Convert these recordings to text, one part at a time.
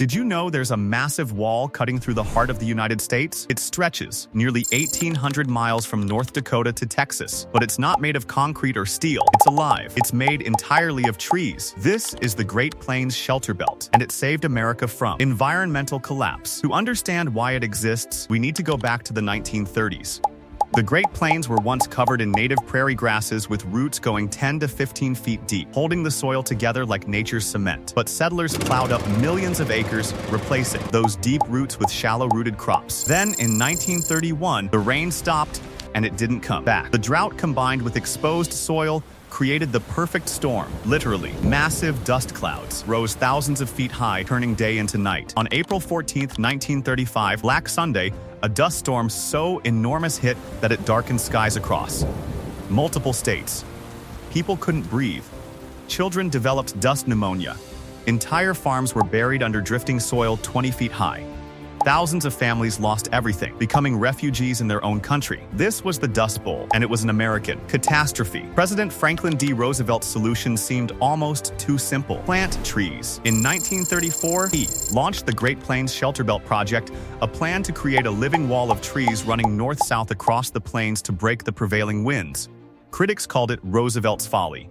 Did you know there's a massive wall cutting through the heart of the United States? It stretches nearly 1,800 miles from North Dakota to Texas, but it's not made of concrete or steel. It's alive. It's made entirely of trees. This is the Great Plains Shelterbelt, and it saved America from environmental collapse. To understand why it exists, we need to go back to the 1930s. The Great Plains were once covered in native prairie grasses with roots going 10 to 15 feet deep, holding the soil together like nature's cement. But settlers plowed up millions of acres, replacing those deep roots with shallow-rooted crops. Then, in 1931, the rain stopped, and it didn't come back. The drought combined with exposed soil created the perfect storm. Literally, massive dust clouds rose thousands of feet high, turning day into night. On April 14, 1935, Black Sunday, a dust storm so enormous hit that it darkened skies across multiple states. People couldn't breathe. Children developed dust pneumonia. Entire farms were buried under drifting soil 20 feet high. Thousands of families lost everything, becoming refugees in their own country. This was the Dust Bowl, and it was an American catastrophe. President Franklin D. Roosevelt's solution seemed almost too simple: plant trees. In 1934, he launched the Great Plains Shelterbelt Project, a plan to create a living wall of trees running north-south across the plains to break the prevailing winds. Critics called it Roosevelt's folly.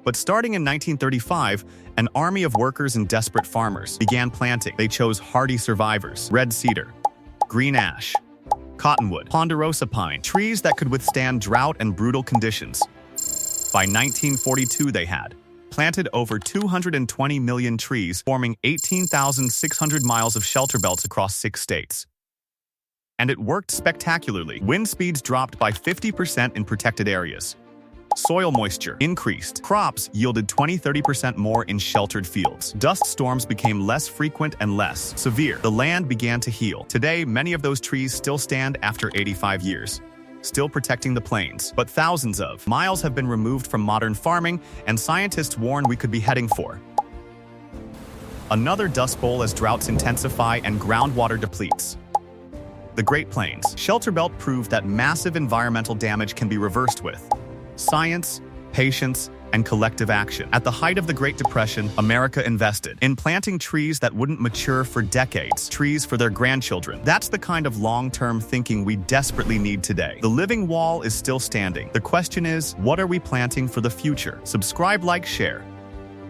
But starting in 1935, an army of workers and desperate farmers began planting. They chose hardy survivors: red cedar, green ash, cottonwood, ponderosa pine, trees that could withstand drought and brutal conditions. By 1942, they had planted over 220 million trees, forming 18,600 miles of shelter belts across 6 states. And it worked spectacularly. Wind speeds dropped by 50% in protected areas. Soil moisture increased. Crops yielded 20–30% more in sheltered fields. Dust storms became less frequent and less severe. The land began to heal. Today, many of those trees still stand after 85 years, still protecting the plains. But thousands of miles have been removed from modern farming, and scientists warn we could be heading for another dust bowl as droughts intensify and groundwater depletes. The Great Plains Shelterbelt proved that massive environmental damage can be reversed with science, patience, and collective action. At the height of the Great Depression, America invested in planting trees that wouldn't mature for decades, trees for their grandchildren. That's the kind of long-term thinking we desperately need today. The living wall is still standing. The question is, what are we planting for the future? Subscribe, like, share.